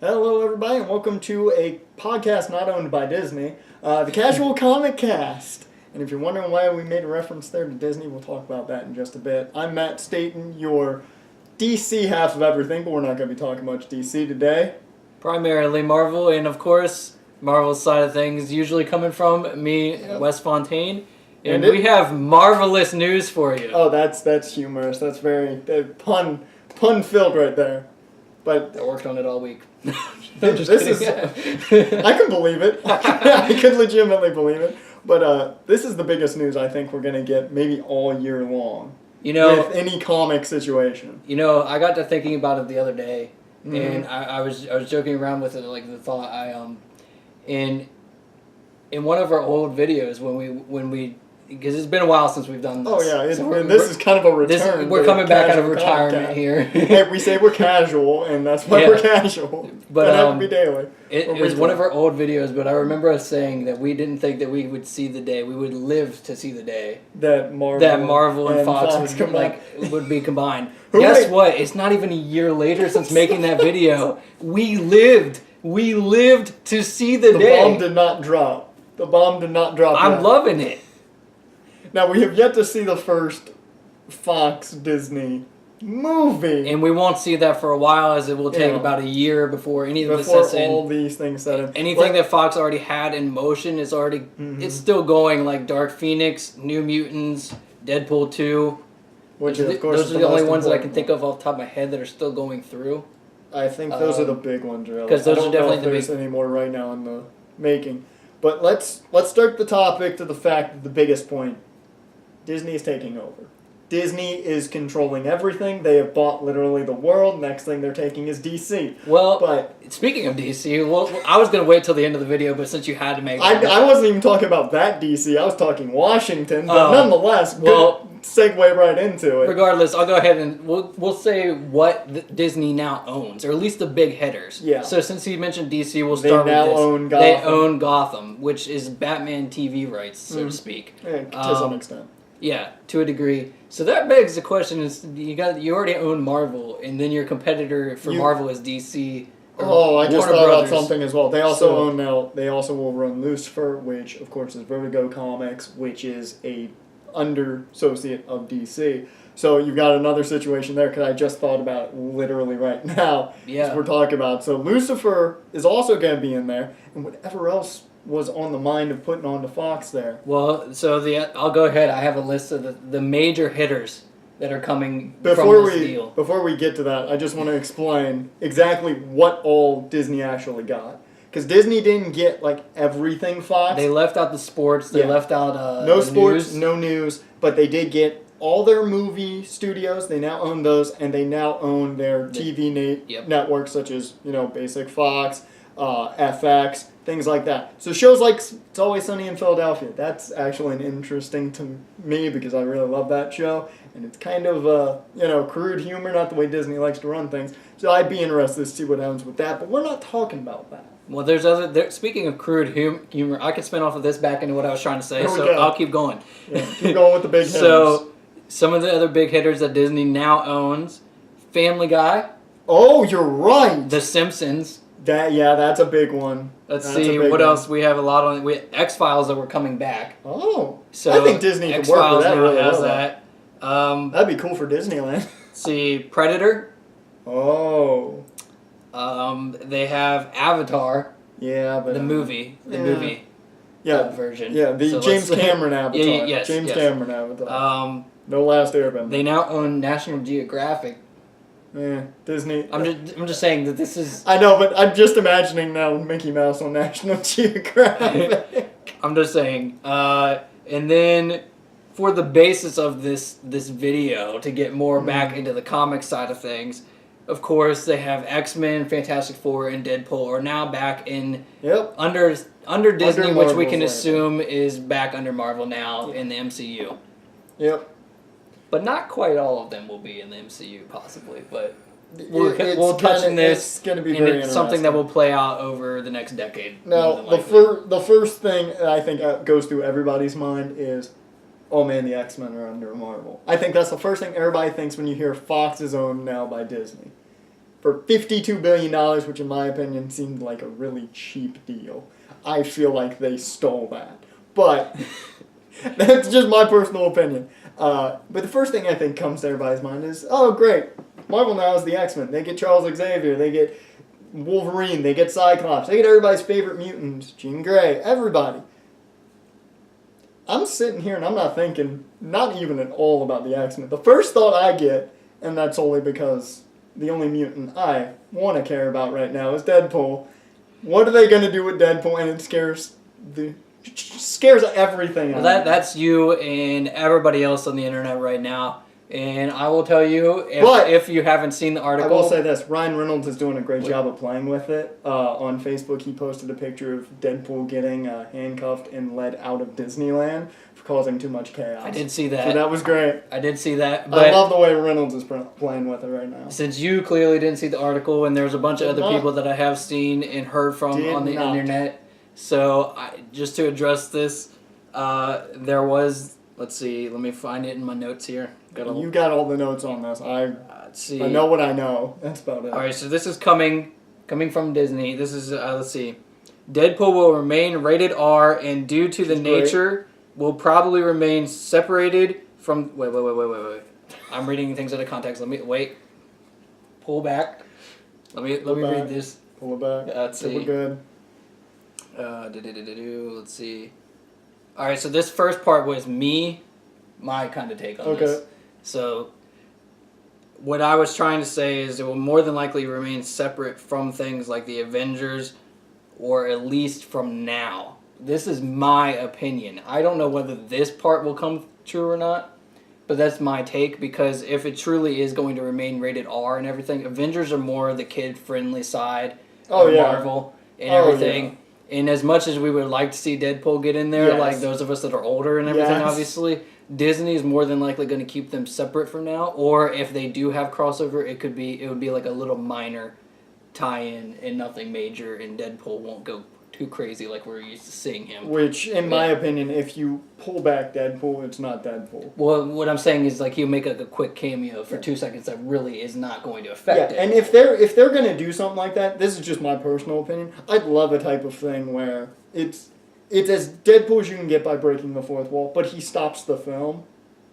Hello, everybody, and welcome to a podcast not owned by Disney, the Casual Comic Cast. And if you're wondering why we made a reference there to Disney, we'll talk about that in just a bit. I'm Matt Staten, your DC half of everything, but we're not going to be talking much DC today. Primarily Marvel, and of course, Marvel's side of things usually coming from me, Wes Fontaine. And we have marvelous news for you. Oh, that's humorous. That's very pun-filled right there. But I worked on it all week. this is I can believe it. I could legitimately believe it. But this is the biggest news I think we're going to get maybe all year long. With any comic situation. I got to thinking about it the other day, and I was joking around with it, like the thought in one of our old videos when we because it's been a while since we've done this. Oh yeah, this is kind of a return. We're coming back out of retirement here. Hey, we say we're casual, and that's why we're casual. But that has to be daily. It was one of our old videos, but I remember us saying that we didn't think that we would see the day. We would live to see the day that Marvel and Fox would be combined. Guess what? It's not even a year later since making that video. We lived to see the day. The bomb did not drop. I'm yet. loving it. Now, we have yet to see the first Fox Disney movie. And we won't see that for a while, as it will take about a year before any of this sets in. All these things set in. Anything that Fox already had in motion is already... It's still going, like Dark Phoenix, New Mutants, Deadpool 2. Which is, of course, those are the only ones that I can think of off the top of my head that are still going through. I think those are the big ones, really. Because those are definitely the big... there's any more right now in the making. But let's start the topic to the fact that the biggest point... Disney is taking over. Disney is controlling everything. They have bought literally the world. Next thing they're taking is DC. But speaking of DC, I was going to wait till the end of the video, but since you had to make it... I wasn't even talking about that DC. I was talking Washington. But nonetheless, segue right into it. Regardless, I'll go ahead and we'll say what Disney now owns, or at least the big hitters. Yeah. So since you mentioned DC, we'll start with this. They own Gotham, which is Batman TV rights, so to speak. Yeah, to some extent. Yeah, to a degree. So that begs the question: is you already own Marvel, and then your competitor for Marvel is DC. I just thought about something as well. They also own now. They also will run Lucifer, which of course is Vertigo Comics, which is a under associate of DC. So you've got another situation there. Because I just thought about it literally right now. Yeah, we're talking about. So Lucifer is also going to be in there, and whatever else was on the mind of putting on to Fox there. Well, so I'll go ahead. I have a list of the major hitters that are coming from this deal. Before we get to that, I just want to explain exactly what all Disney actually got. Because Disney didn't get like everything Fox. They left out the sports. They left out no sports, no news. But they did get all their movie studios. They now own those, and they now own their TV networks, such as Basic Fox, FX. Things like that. So shows like It's Always Sunny in Philadelphia, that's actually an interesting to me because I really love that show. And it's kind of, crude humor, not the way Disney likes to run things. So I'd be interested to see what happens with that. But we're not talking about that. Well, speaking of crude humor, I can spin off of this back into what I was trying to say, so I'll keep going. Yeah, keep going with the big hitters. So some of the other big hitters that Disney now owns, Family Guy. Oh, you're right. The Simpsons. That's a big one. Let's see what else we have. A lot on. We have X-Files that were coming back. Oh, so I think Disney could work with that. Now has that. That'd be cool for Disneyland. See Predator. Oh. They have Avatar. Yeah, but the movie. Version. Yeah, the James Cameron Avatar. Yes, Cameron Avatar. No Last Airbender. They now own National Geographic. Yeah, Disney. I'm just saying that this is... I know, but I'm just imagining now Mickey Mouse on National Geographic. I'm just saying. And then for the basis of this video, to get more back into the comic side of things, of course, they have X-Men, Fantastic Four, and Deadpool are now back in under Disney, which we can assume is back under Marvel now in the MCU. Yep. But not quite all of them will be in the MCU, possibly. But we'll touch on this, it's gonna be and very it's something that will play out over the next decade. Now, the first thing that I think goes through everybody's mind is, oh man, the X-Men are under Marvel. I think that's the first thing everybody thinks when you hear Fox is owned now by Disney. for $52 billion, which in my opinion seemed like a really cheap deal. I feel like they stole that. But that's just my personal opinion. But the first thing I think comes to everybody's mind is, oh, great. Marvel now is the X-Men. They get Charles Xavier. They get Wolverine. They get Cyclops. They get everybody's favorite mutants. Jean Grey. Everybody. I'm sitting here and I'm not thinking, not even at all about the X-Men. The first thought I get, and that's only because the only mutant I want to care about right now is Deadpool. What are they going to do with Deadpool? And it scares everything out of me. That's you and everybody else on the internet right now. And I will tell you, if you haven't seen the article... I will say this. Ryan Reynolds is doing a great job of playing with it. On Facebook, he posted a picture of Deadpool getting handcuffed and led out of Disneyland for causing too much chaos. I did see that. So that was great. I did see that. But I love the way Reynolds is playing with it right now. Since you clearly didn't see the article, and there's a bunch of other people that I have seen and heard from on the internet. So just to address this, there was... Let's see. Let me find it in my notes here. You got all the notes on this. Let's see. I know what I know. That's about it. All right. So this is coming from Disney. This is let's see. Deadpool will remain rated R, and due to the nature, will probably remain separated from. Wait. I'm reading things out of context. Let me wait. Pull back. Let me read this. Pull it back. Let's see. We're good. Let's see. All right, so this first part was my kind of take on this. So what I was trying to say is it will more than likely remain separate from things like the Avengers, or at least from now. This is my opinion. I don't know whether this part will come true or not, but that's my take, because if it truly is going to remain rated R and everything, Avengers are more the kid-friendly side of Marvel and everything. Yeah. And as much as we would like to see Deadpool get in there, like those of us that are older and everything, obviously, Disney is more than likely going to keep them separate from now. Or if they do have crossover, it would be like a little minor tie-in and nothing major, and Deadpool won't go too crazy like we're used to seeing him. Which, in my opinion, if you pull back Deadpool, it's not Deadpool. Well, what I'm saying is like he'll make like a quick cameo for 2 seconds that really is not going to affect it. And if they're going to do something like that, this is just my personal opinion, I'd love a type of thing where it's as Deadpool as you can get by breaking the fourth wall, but he stops the film.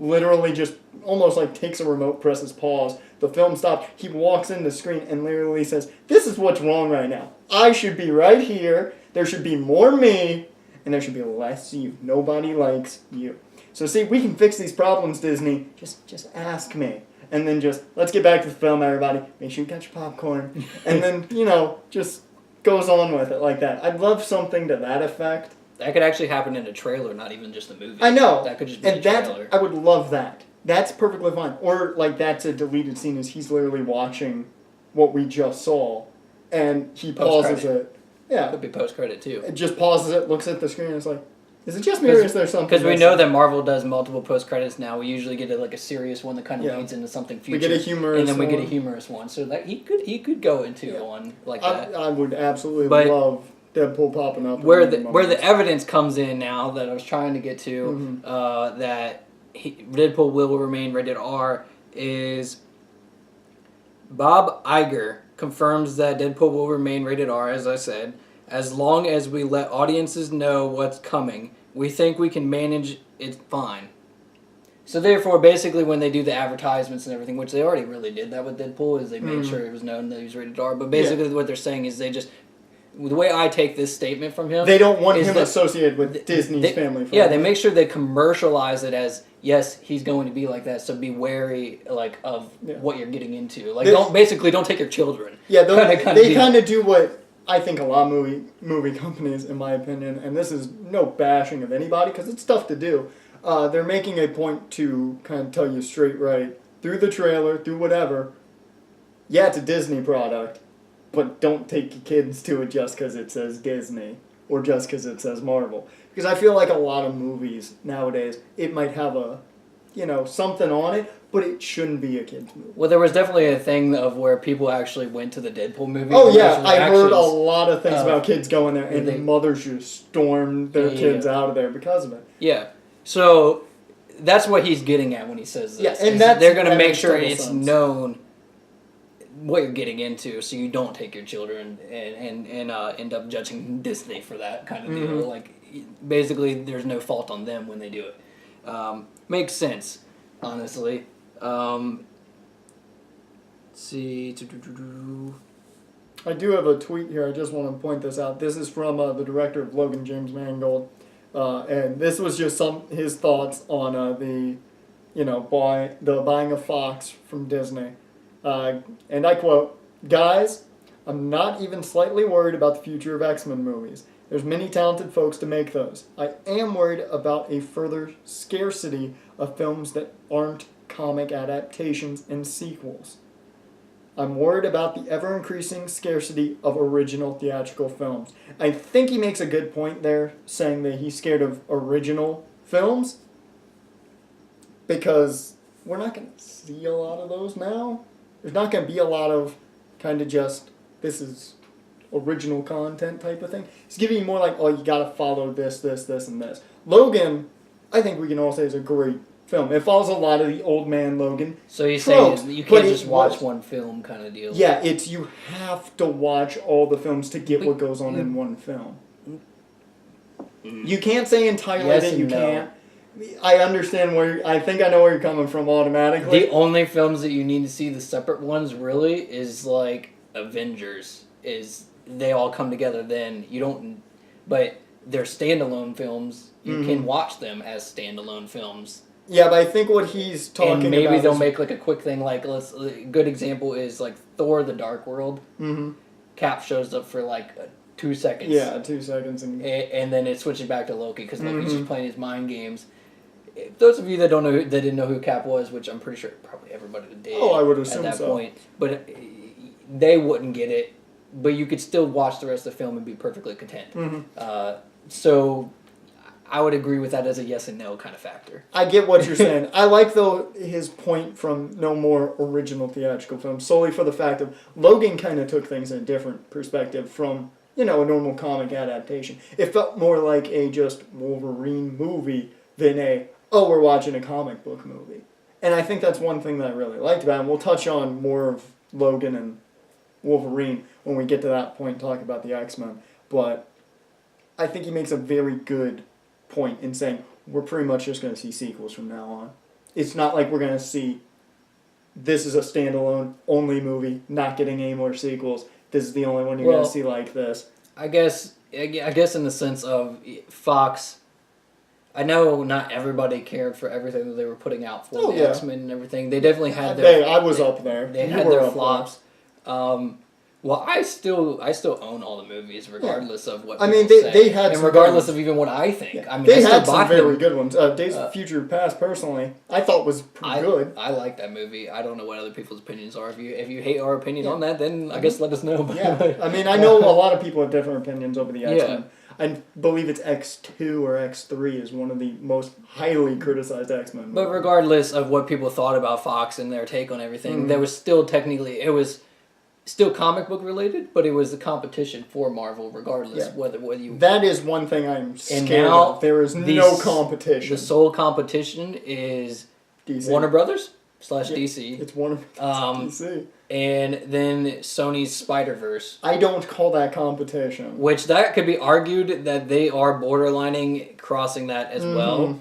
Literally just almost like takes a remote, presses pause. The film stops. He walks in the screen and literally says, "This is what's wrong right now. I should be right here. There should be more me, and there should be less you. Nobody likes you." So see, we can fix these problems, Disney. Just ask me. And then let's get back to the film, everybody. Make sure you got your popcorn. And then, just goes on with it like that. I'd love something to that effect. That could actually happen in a trailer, not even just a movie. I know. That could just be a trailer. I would love that. That's perfectly fine. Or, that's a deleted scene is he's literally watching what we just saw, and he pauses it. Yeah. Could be post-credit, too. It just pauses it, looks at the screen, and it's like, is it just me or is there something? Because we know that Marvel does multiple post-credits now. We usually get a serious one that kind of leads into something future. We get a humorous one. And then we get a humorous one. So that he could go into one like that. I would absolutely love Deadpool popping up. Where the evidence comes in now that I was trying to get to, that Deadpool will remain rated R, is Bob Iger confirms that Deadpool will remain rated R, as I said, as long as we let audiences know what's coming. We think we can manage it fine. So therefore, basically, when they do the advertisements and everything, which they already really did that with Deadpool, is they made sure it was known that he was rated R. But basically, what they're saying is they just... The way I take this statement from him... They don't want him associated with Disney's family. Yeah, they make sure they commercialize it as, yes, he's going to be like that, so be wary of what you're getting into. Don't take your children. Yeah, they kind of do what I think a lot of movie companies, in my opinion, and this is no bashing of anybody, because it's tough to do. They're making a point to kind of tell you straight right, through the trailer, through whatever, yeah, it's a Disney product, but don't take your kids to it just because it says Disney or just because it says Marvel. Because I feel like a lot of movies nowadays, it might have something on it, but it shouldn't be a kid's movie. Well, there was definitely a thing of where people actually went to the Deadpool movie. Oh, yeah, I heard a lot of things about kids going there, and mothers just stormed their kids out of there because of it. Yeah, so that's what he's getting at when he says this. Yeah, and they're going to make sure it's known what you're getting into, so you don't take your children and end up judging Disney for that kind of deal. Like, basically, there's no fault on them when they do it. Makes sense, honestly. Let's see. I do have a tweet here. I just want to point this out. This is from the director of Logan, James Mangold, and this was just his thoughts on the buying of Fox from Disney. And I quote, "Guys, I'm not even slightly worried about the future of X-Men movies. There's many talented folks to make those. I am worried about a further scarcity of films that aren't comic adaptations and sequels. I'm worried about the ever-increasing scarcity of original theatrical films." I think he makes a good point there, saying that he's scared of original films, because we're not going to see a lot of those now. There's not going to be a lot of kind of just, this is original content type of thing. It's giving you more like, oh, you got to follow this, and this. Logan, I think we can all say, is a great film. It follows a lot of the old man Logan. So you're saying you can't just watch one film kind of deal? Yeah, you have to watch all the films to get what goes on in one film. You can't say entirely that you can't. I understand I think I know where you're coming from automatically. The only films that you need to see, the separate ones, really, is like Avengers. They all come together then. You don't, but they're standalone films. You can watch them as standalone films. Yeah, but I think what he's talking about, and maybe they'll make like a quick thing. Like, a good example is like Thor: The Dark World. Cap shows up for like 2 seconds. Yeah, 2 seconds, and then it switches back to Loki because Loki's just playing his mind games. Those of you that didn't know who Cap was, which I'm pretty sure probably everybody did. Oh, I would assume at that so. point, but they wouldn't get it. But you could still watch the rest of the film and be perfectly content. So I would agree with that as a yes and no kind of factor. I get what you're saying. I like, though, his point from no more original theatrical films, solely for the fact of Logan kind of took things in a different perspective from, a normal comic adaptation. It felt more like a just Wolverine movie than we're watching a comic book movie. And I think that's one thing that I really liked about it. And we'll touch on more of Logan and Wolverine when we get to that point and talk about the X-Men. But I think he makes a very good point in saying we're pretty much just going to see sequels from now on. It's not like we're going to see this is a standalone only movie, not getting any more sequels. This is the only one you're going to see like this. I guess in the sense of Fox, I know not everybody cared for everything that they were putting out for the X-Men and everything. They definitely had their... I was up there. They had their flops. Well, I still own all the movies, regardless of what people say. They had, and regardless of even what I think. Yeah. I mean, they had some very good ones. Days of Future Past, personally, I thought was pretty good. I like that movie. I don't know what other people's opinions are. If you hate our opinion on that, then I guess let us know. Yeah, I know a lot of people have different opinions over the X-Men. I believe it's X2 or X3 is one of the most highly criticized X-Men movies. But regardless of what people thought about Fox and their take on everything, there was still technically, it was still comic book related, but it was the competition for Marvel regardless whether you... That is one thing I'm scared of. There is no competition. The sole competition is DC. Warner Brothers / DC. It's Warner Brothers DC. And then Sony's Spider-Verse. I don't call that competition. Which that could be argued that they are borderlining crossing that as well.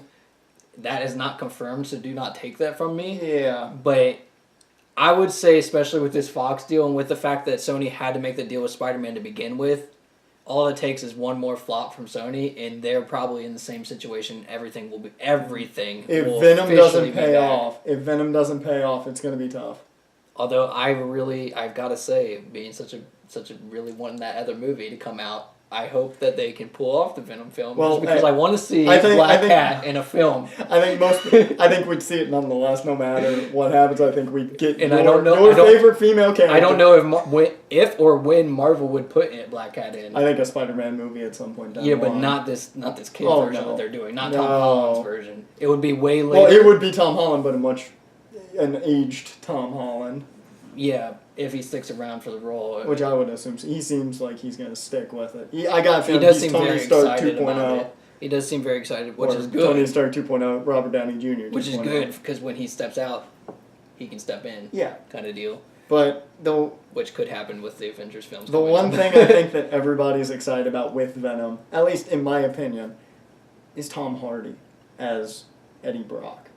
That is not confirmed, so do not take that from me. Yeah. But I would say, especially with this Fox deal and with the fact that Sony had to make the deal with Spider-Man to begin with, all it takes is one more flop from Sony, and they're probably in the same situation. Everything will If Venom doesn't pay off, it's going to be tough. Although I've got to say, being such a really wanting that other movie to come out, I hope that they can pull off the Venom film. Well, because I want to see Black Cat in a film. I think we'd see it nonetheless, no matter what happens. I think we'd get your favorite female character. I don't know if or when Marvel would put Black Cat in. I think a Spider-Man movie at some point down the line. Yeah, but not this kid version that they're doing. Not Tom Holland's version. It would be way later. Well, it would be Tom Holland, but an aged Tom Holland. Yeah, if he sticks around for the role. Which I would assume. He seems like he's going to stick with it. I got a feeling he's Tony Stark 2.0. He does seem very excited, which is good. Tony Stark 2.0, Robert Downey Jr. 2.0. Which is good, because when he steps out, he can step in. Yeah. Kind of deal. But which could happen with the Avengers films. The one thing I think that everybody's excited about with Venom, at least in my opinion, is Tom Hardy as Eddie Brock.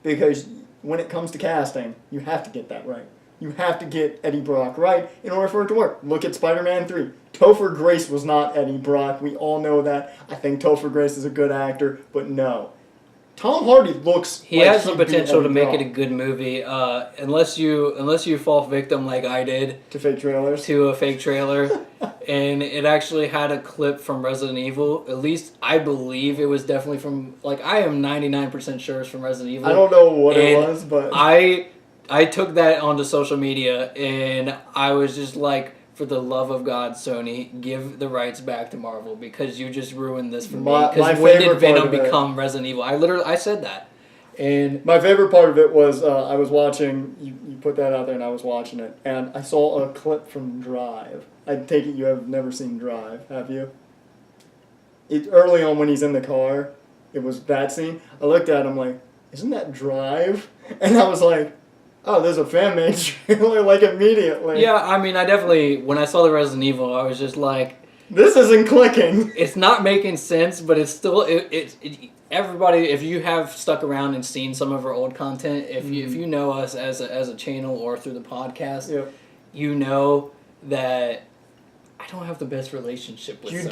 Because when it comes to casting, you have to get that right. You have to get Eddie Brock right in order for it to work. Look at Spider-Man 3. Topher Grace was not Eddie Brock. We all know that. I think Topher Grace is a good actor, but no. Tom Hardy looks he like has the he'd be potential Eddie to make Brock. it a good movie, unless you fall victim like I did To fake trailers? to a fake trailer, and it actually had a clip from Resident Evil. At least I believe it was definitely from, like, I am 99% sure it's from Resident Evil. I don't know what it And was, but I took that onto social media, and I was just like, for the love of God, Sony, give the rights back to Marvel, because you just ruined this for me. Because when did Venom become Resident Evil? I said that. And my favorite part of it was I was watching, you put that out there and I was watching it, and I saw a clip from Drive. I take it you have never seen Drive, have you? Early on when he's in the car, it was that scene. I looked at him like, isn't that Drive? And I was like, oh, there's a fan-made trailer, like, immediately. yeah, I mean, I definitely, when I saw the Resident Evil, I was just like, this isn't clicking. it's not making sense, but it's still, everybody, if you have stuck around and seen some of our old content, if you know us as a channel or through the podcast, Yep. you know that I don't have the best relationship with them.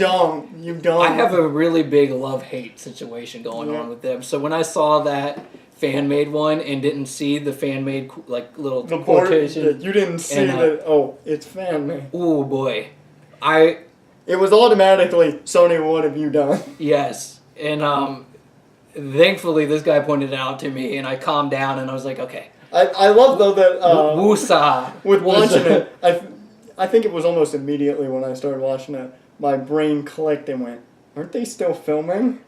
You don't. I have a really big love-hate situation going on with them. So when I saw that fan-made one and didn't see the fan-made, like, little quotation. You didn't see and, that, it's fan-made. Oh, boy. It was automatically, Sony, what have you done? Yes. And thankfully this guy pointed it out to me, and I calmed down, and I was like, okay. I love, though, that Woosah. with watching it, I think it was almost immediately when I started watching it, my brain clicked and went, aren't they still filming?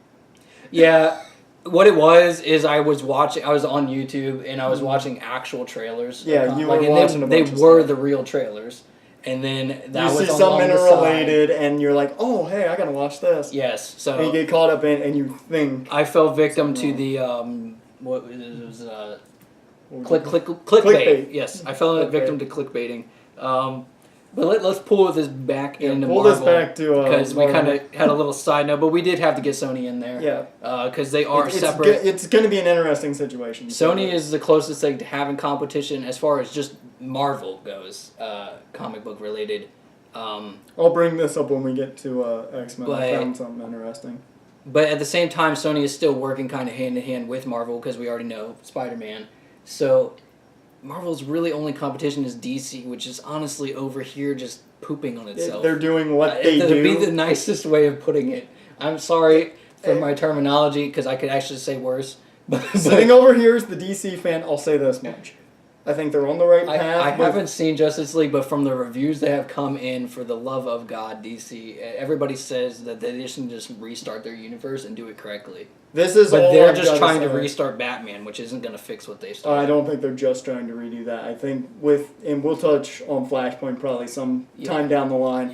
Yeah. What it was is I was on YouTube, and I was watching actual trailers. Yeah, you were watching They were the real trailers. And then that was you see something interrelated, and you're like, oh, hey, I gotta watch this. Yes, so and you get caught up in, and you think. I fell victim to the clickbait. Yes, I fell victim to clickbaiting. But let's pull this back into pull Marvel. This back to because we Marvel. kind of had a little side note, but we did have to get Sony in there. Yeah, because they are separate. It's going to be an interesting situation. Sony is the closest thing to having competition as far as just Marvel goes, comic book related. I'll bring this up when we get to X-Men. I found something interesting. But at the same time, Sony is still working kind of hand in hand with Marvel because we already know Spider-Man. So Marvel's really only competition is DC, which is honestly over here just pooping on itself. They're doing what they do. That'd be the nicest way of putting it. I'm sorry for my terminology because I could actually say worse. Sitting over here as the DC fan, I'll say this much. I think they're on the right path. I haven't seen Justice League, but from the reviews that have come in, for the love of God, DC, everybody says that they just need to just restart their universe and do it correctly. But they're just trying to restart Batman, which isn't going to fix what they started. I don't think they're just trying to redo that. I think and we'll touch on Flashpoint probably some time down the line.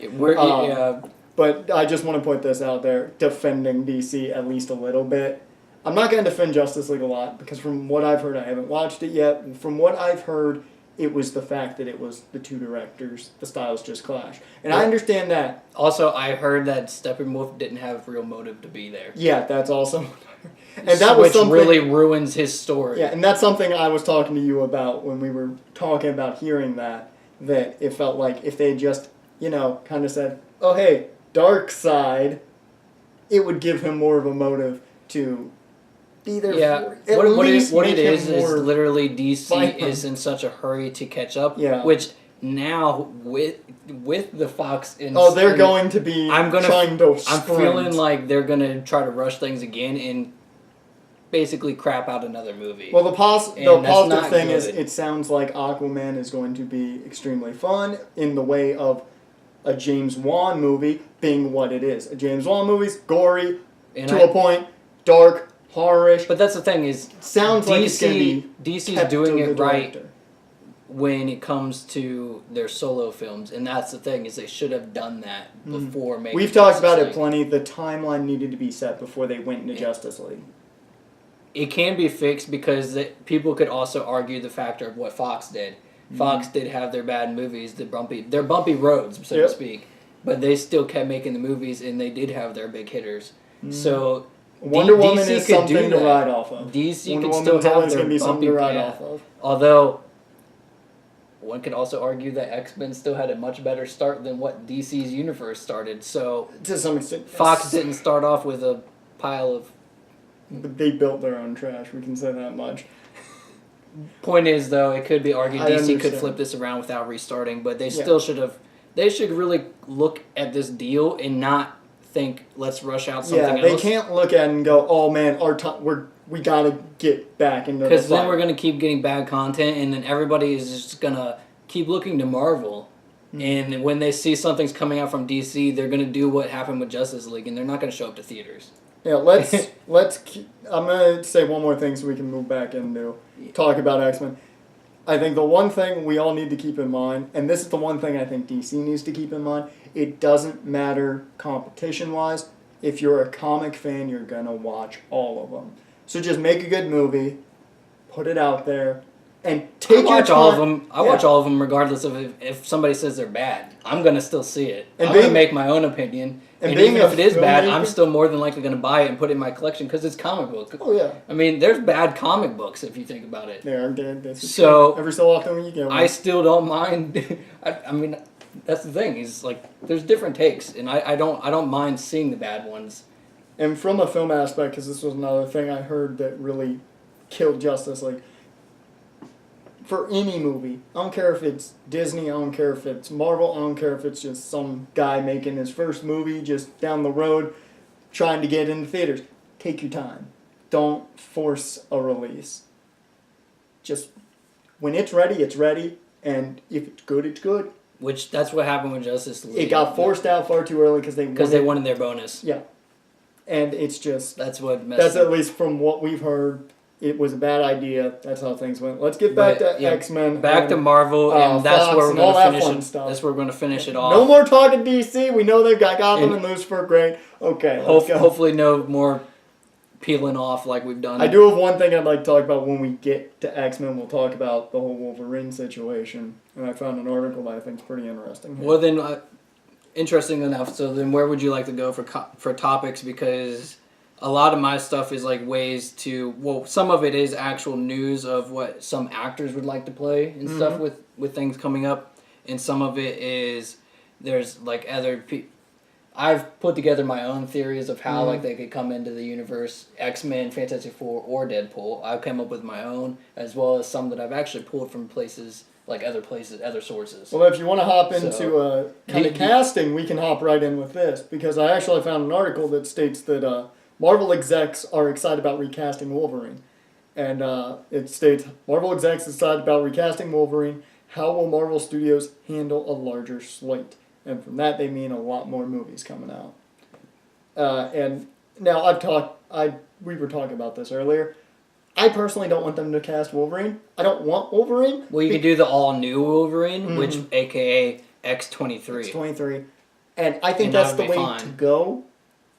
But I just want to put this out there, defending DC at least a little bit. I'm not going to defend Justice League a lot, because from what I've heard, I haven't watched it yet. From what I've heard, it was the fact that it was the two directors. The styles just clash. And I understand that. Also, I heard that Steppenwolf didn't have real motive to be there. Yeah, that's also... And that was something, really ruins his story. Yeah, and that's something I was talking to you about when we were talking about hearing that it felt like if they had just, kind of said, oh, hey, dark side, it would give him more of a motive to be there. Yeah, what it is literally DC is in such a hurry to catch up, which now with the Fox... they're going to be trying to sprint. I'm feeling like they're going to try to rush things again and basically crap out another movie. Well, the positive thing is it sounds like Aquaman is going to be extremely fun in the way of a James Wan movie being what it is. A James Wan movie's gory, a point, dark, horror-ish. But that's the thing is, sounds like it's going to be DC's doing it right when it comes to their solo films, and that's the thing is they should have done that before making. We've talked about it plenty. The timeline needed to be set before they went into Justice League. It can be fixed because people could also argue the factor of what Fox did. Fox did have their bad movies, their bumpy roads, so to speak, but they still kept making the movies, and they did have their big hitters. So Wonder Woman DC is could something do to that. ride off of. DC Wonder could Woman's still have always their gonna be something bumpy to ride yeah. off of. Although one could also argue that X-Men still had a much better start than what DC's universe started. So to some extent, Fox didn't start off with a pile of. But they built their own trash. We can say that much. Point is, though, it could be argued I DC could understand. flip this around without restarting, but they still should have. They should really look at this deal and not think, let's rush out something else. Yeah, they can't look at it and go, oh man, we gotta get back into the Because then fight. we're going to keep getting bad content, and then everybody is just going to keep looking to Marvel. And when they see something's coming out from DC, they're going to do what happened with Justice League, and they're not going to show up to theaters. Yeah, I'm gonna say one more thing so we can move back into talk about X-Men. I think the one thing we all need to keep in mind, and this is the one thing I think DC needs to keep in mind, it doesn't matter competition-wise. If you're a comic fan, you're gonna watch all of them. So just make a good movie, put it out there, and take your time. All of them. I watch all of them regardless of if somebody says they're bad. I'm going to still see it. And I'm going to make my own opinion. And even if it is bad, I'm still more than likely going to buy it and put it in my collection because it's comic book. Oh, yeah. I mean, there's bad comic books if you think about it. They are dead. So every so often when you get one. I still don't mind. I mean, that's the thing. Is like there's different takes, and I don't mind seeing the bad ones. And from a film aspect, because this was another thing I heard that really killed Justice League. For any movie, I don't care if it's Disney, I don't care if it's Marvel, I don't care if it's just some guy making his first movie just down the road trying to get into theaters. Take your time. Don't force a release. Just when it's ready, and if it's good, it's good. Which that's what happened with Justice League. It got forced out far too early because they wanted their bonus. Yeah, and it's just that's what that's at least from what we've heard. It was a bad idea. That's how things went. Let's get back to X-Men. Back to Marvel, and that's Fox where we're going to finish it. Stuff. That's where we're going to finish it off. No more talking DC. We know they've got Gotham and Lucifer. Great. Okay, let's go. Hopefully no more peeling off like we've done. I do have one thing I'd like to talk about when we get to X-Men. We'll talk about the whole Wolverine situation. And I found an article that I think is pretty interesting. Well, then, interesting enough. So then where would you like to go for topics? Because a lot of my stuff is like ways to, well, some of it is actual news of what some actors would like to play and stuff with things coming up. And some of it is, there's like other people. I've put together my own theories of how like they could come into the universe, X-Men, Fantastic Four, or Deadpool. I've come up with my own, as well as some that I've actually pulled from places, other sources. Well, if you want to hop into kind of casting, we can hop right in with this. Because I actually found an article that states that Marvel execs are excited about recasting Wolverine. And it states, Marvel execs excited about recasting Wolverine. How will Marvel Studios handle a larger slate? And from that, they mean a lot more movies coming out. And now we were talking about this earlier. I personally don't want them to cast Wolverine. I don't want Wolverine. Well, you could do the all-new Wolverine, which a.k.a. X-23. X-23. And I think that's the way to go.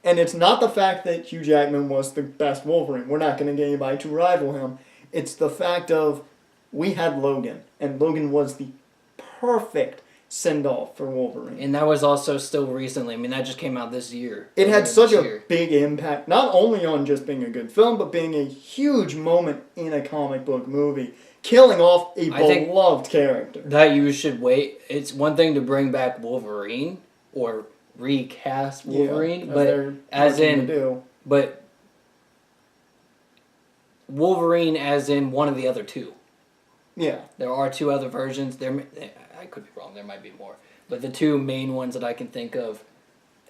And it's not the fact that Hugh Jackman was the best Wolverine. We're not going to get anybody to rival him. It's the fact of we had Logan, and Logan was the perfect send-off for Wolverine. And that was also still recently. I mean, that just came out this year. It had such a big impact, not only on just being a good film, but being a huge moment in a comic book movie, killing off a beloved character. That you should wait. It's one thing to bring back Wolverine or recast Wolverine, but Wolverine as in one of the other two. Yeah. There are two other versions. I could be wrong. There might be more. But the two main ones that I can think of,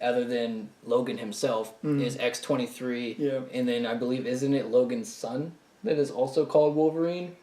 other than Logan himself, is X-23. And then I believe, isn't it Logan's son that is also called Wolverine?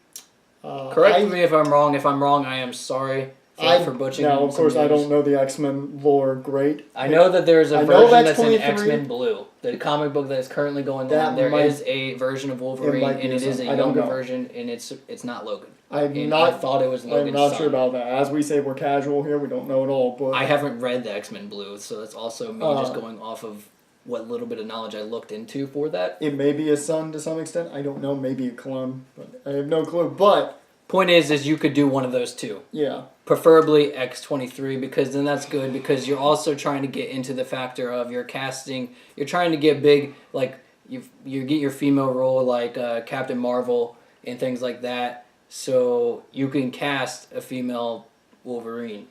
Correct me if I'm wrong. If I'm wrong, I am sorry for butchering. Now, of course, I don't know the X-Men lore great. I know that there's a version that's in X-Men Blue. The comic book that is currently going on, there is a version of Wolverine, and it is a younger version, and it's not Logan. I thought it was Logan's son. I'm not sure about that. As we say, we're casual here. We don't know it all. But I haven't read the X-Men Blue, so that's also me just going off of what little bit of knowledge I looked into for that. It may be a son to some extent. I don't know. Maybe a clone. But I have no clue. But Point is you could do one of those two. Yeah. Preferably X-23, because then that's good, because you're also trying to get into the factor of your casting. You're trying to get big, like you get your female role like Captain Marvel and things like that, so you can cast a female Wolverine.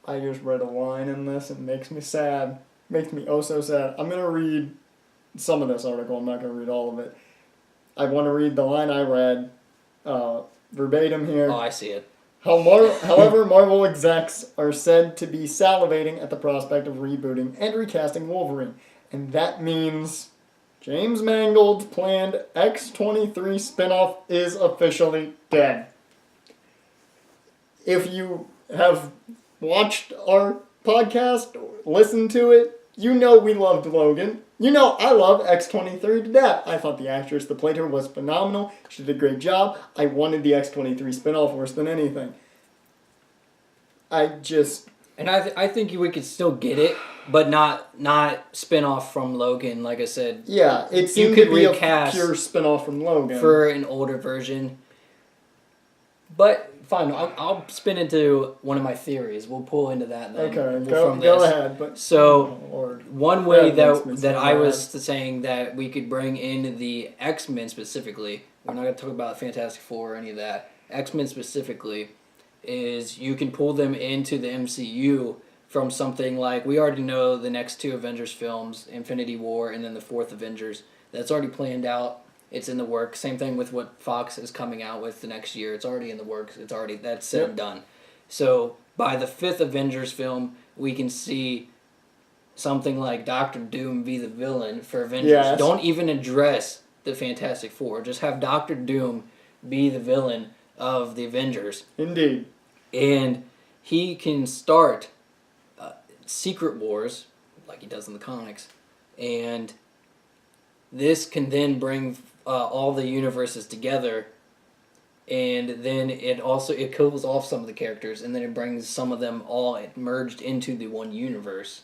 I just read a line in this and it makes me sad. Makes me oh so sad. I'm going to read some of this article. I'm not going to read all of it. I want to read the line I read verbatim here. Oh, I see it. However, Marvel execs are said to be salivating at the prospect of rebooting and recasting Wolverine. And that means James Mangold's planned X-23 spinoff is officially dead. If you have watched our podcast, or listened to it, you know we loved Logan. You know I love X-23 to death. I thought the actress that played her was phenomenal. She did a great job. I wanted the X-23 spinoff worse than anything. And I think we could still get it, but not spin off from Logan. Like I said, yeah, it seemed could to be recast a pure spinoff from Logan for an older version. But fine, I'll spin into one of my theories. We'll pull into that then. Okay, go ahead. But so one way that so I was saying that we could bring in the X-Men specifically. We're not going to talk about Fantastic Four or any of that. X-Men specifically is you can pull them into the MCU from something like, we already know the next two Avengers films, Infinity War and then the fourth Avengers. That's already planned out. It's in the works. Same thing with what Fox is coming out with the next year. It's already in the works. That's said and done. So by the fifth Avengers film, we can see something like Doctor Doom be the villain for Avengers. Yes. Don't even address the Fantastic Four. Just have Doctor Doom be the villain of the Avengers. Indeed. And he can start Secret Wars, like he does in the comics, and this can then bring all the universes together, and then it kills off some of the characters, and then it brings some of them all merged into the one universe,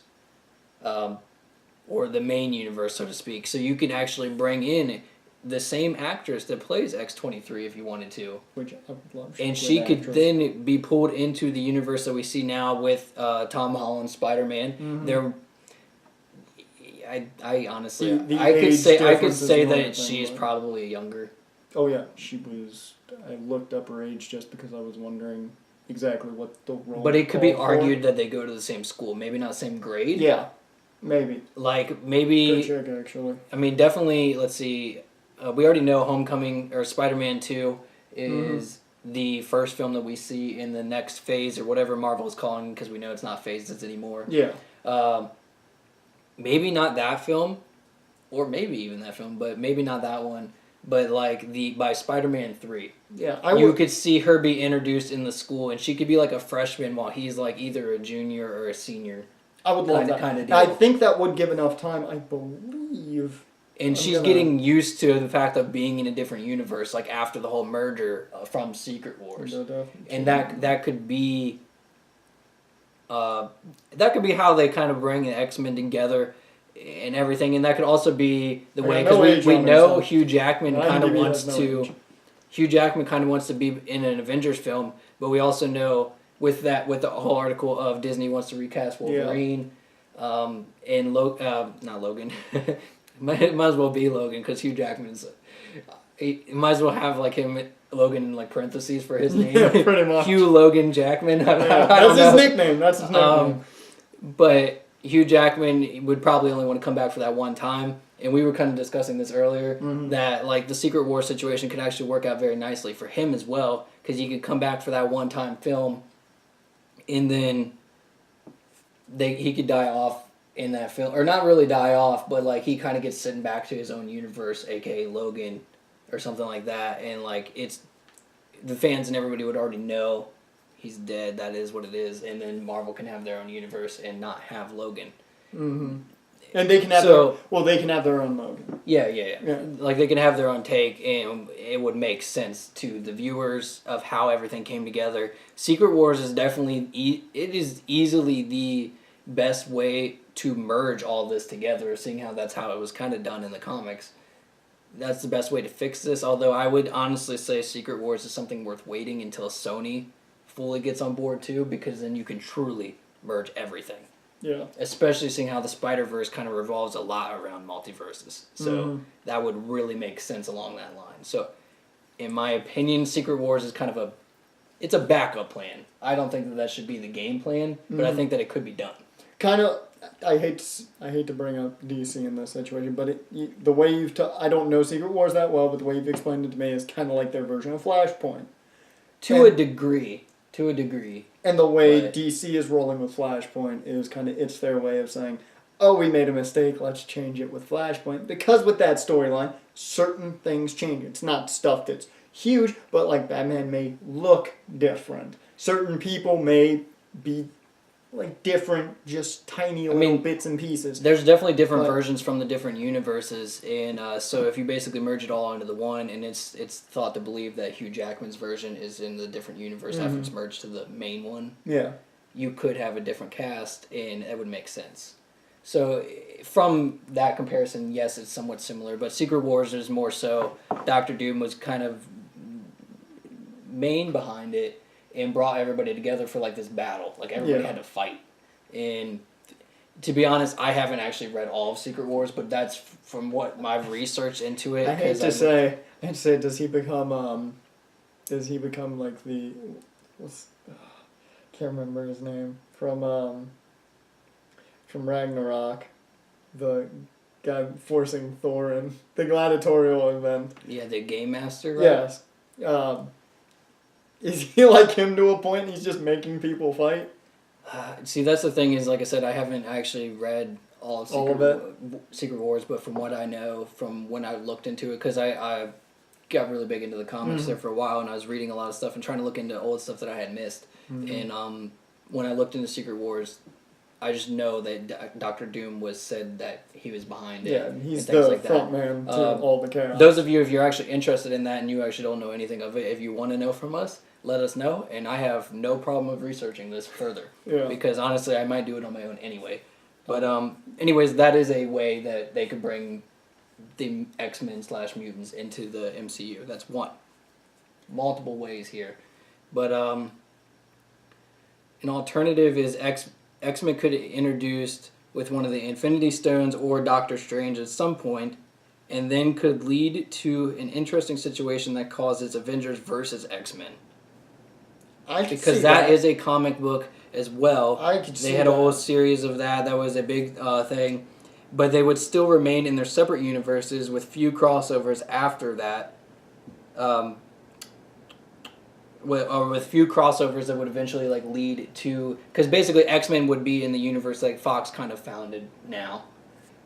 or the main universe, so to speak. So you can actually bring in the same actress that plays X-23 if you wanted to. Which I would love. And she could then be pulled into the universe that we see now with Tom Holland's Spider-Man. Mm-hmm. I honestly, The I could age say difference that is she is one thing, probably younger. Oh yeah, she was. I looked up her age just because I was wondering exactly what the role. But it could be argued that they go to the same school, maybe not same grade. Yeah, maybe. Like maybe. Good check, actually. I mean, definitely. Let's see. We already know Homecoming or Spider-Man 2 is the first film that we see in the next phase or whatever Marvel is calling, because we know it's not phases anymore. Yeah. Maybe not that film, or maybe even that film, but maybe not that one. But like by Spider-Man 3, yeah, you could see her be introduced in the school, and she could be like a freshman while he's like either a junior or a senior. I would love that. Kind of deal. I think that would give enough time. I believe. And she's getting used to the fact of being in a different universe, like after the whole merger from Secret Wars, and that could be how they kind of bring the X-Men together and everything, and that could also be the way, because we know Hugh Jackman kind of wants to. Hugh Jackman kind of wants to be in an Avengers film, but we also know with the whole article of Disney wants to recast Wolverine, and not Logan. It might as well be Logan, because Hugh Jackman's. He might as well have like him, Logan, in like parentheses for his name. Yeah, pretty much. Hugh Logan Jackman. That's his nickname. That's his nickname. But Hugh Jackman would probably only want to come back for that one time. And we were kind of discussing this earlier, that like the Secret War situation could actually work out very nicely for him as well, because he could come back for that one-time film, and then he could die off in that film, or not really die off, but like he kind of gets sent back to his own universe, aka Logan, or something like that, and like it's the fans and everybody would already know he's dead. That is what it is, and then Marvel can have their own universe and not have Logan. Mm-hmm. And they can have they can have their own Logan. Yeah. Like they can have their own take, and it would make sense to the viewers of how everything came together. Secret Wars is definitely it is easily the best way to merge all this together, seeing how that's how it was kind of done in the comics. that's the best way to fix this. Although I would honestly say Secret Wars is something worth waiting until Sony fully gets on board too, because then you can truly merge everything. Yeah. Especially seeing how the Spider-Verse kind of revolves a lot around multiverses. So that would really make sense along that line. So in my opinion, Secret Wars is kind of it's a backup plan. I don't think that should be the game plan, but I think that it could be done. Kind of, I hate to bring up DC in this situation, but the way you've I don't know Secret Wars that well, but the way you've explained it to me is kind of like their version of Flashpoint. To a degree. And the way DC is rolling with Flashpoint is kind of, it's their way of saying, oh, we made a mistake, let's change it with Flashpoint. Because with that storyline, certain things change. It's not stuff that's huge, but like Batman may look different. Certain people may be like different, just tiny little bits and pieces. There's definitely different versions from the different universes, and so if you basically merge it all into the one, and it's thought to believe that Hugh Jackman's version is in the different universe after it's merged to the main one. Yeah. You could have a different cast, and it would make sense. So from that comparison, yes, it's somewhat similar, but Secret Wars is more so Doctor Doom was kind of main behind it and brought everybody together for like this battle. Like everybody had to fight. And to be honest, I haven't actually read all of Secret Wars, but that's from what I've researched into it. I hate to say, does he become like the, can't remember his name, from Ragnarok, the guy forcing Thor in the gladiatorial event. Yeah, the Game Master, right? Yes. Is he like him to a point and he's just making people fight? See, that's the thing is, like I said, I haven't actually read all of Secret Wars, but from what I know, from when I looked into it, because I got really big into the comics there for a while, and I was reading a lot of stuff and trying to look into old stuff that I had missed. And when I looked into Secret Wars, I just know that Doctor Doom was said that he was behind it. Yeah, he's the front man to all the chaos. Those of you, if you're actually interested in that and you actually don't know anything of it, if you want to know from us, let us know, and I have no problem of researching this further. Yeah. Because honestly, I might do it on my own anyway. But anyways, that is a way that they could bring the X-Men/mutants into the MCU. That's one. Multiple ways here. But an alternative is X-Men could be introduced with one of the Infinity Stones or Doctor Strange at some point, and then could lead to an interesting situation that causes Avengers versus X-Men. Because that is a comic book as well. They had a whole series of that. That was a big thing. But they would still remain in their separate universes with few crossovers after that. With few crossovers that would eventually like lead to... Because basically X-Men would be in the universe like Fox kind of founded now.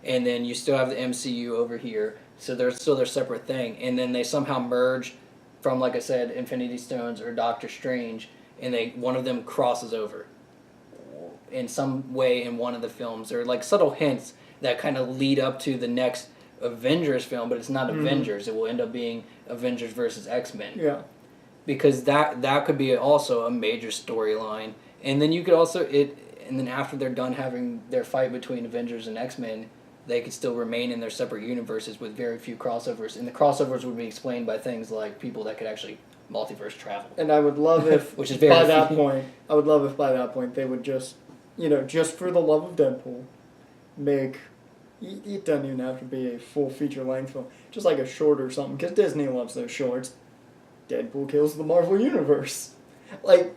And then you still have the MCU over here. So they're still their separate thing. And then they somehow merge from, like I said, Infinity Stones or Doctor Strange, and one of them crosses over in some way in one of the films. There are like subtle hints that kind of lead up to the next Avengers film, but it's not Avengers. It will end up being Avengers versus X-Men. Yeah. Because that could be also a major storyline. And then you could also and then after they're done having their fight between Avengers and X-Men, they could still remain in their separate universes with very few crossovers. And the crossovers would be explained by things like people that could actually multiverse travel. And I would love if which is very by that point they would just, just for the love of Deadpool, make it doesn't even have to be a full feature length film, just like a short or something, because Disney loves those shorts. Deadpool kills the Marvel Universe. Like,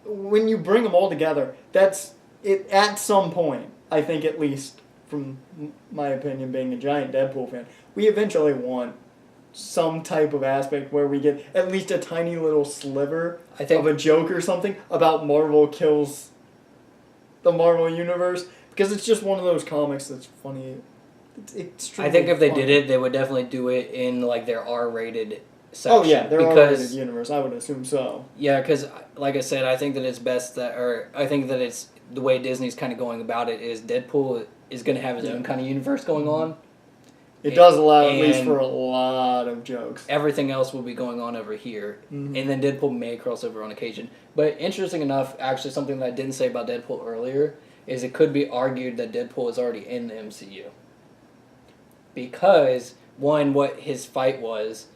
when you bring them all together, that's it. At some point, I think, at least from my opinion, being a giant Deadpool fan, we eventually want some type of aspect where we get at least a tiny little sliver of a joke or something about Marvel kills the Marvel Universe, because it's just one of those comics that's funny. It's extremely I think if they funny. did it, they would definitely do it in like their R-rated section. Oh yeah, their R-rated universe. I would assume so. Yeah, because like I said, I think that it's best that, or I think that it's the way Disney's kind of going about it is Deadpool is going to have his own kind of universe going on. It does allow at least for a lot of jokes. Everything else will be going on over here. And then Deadpool may cross over on occasion. But interesting enough, actually something that I didn't say about Deadpool earlier, is it could be argued that Deadpool is already in the MCU. Because one, what his fight was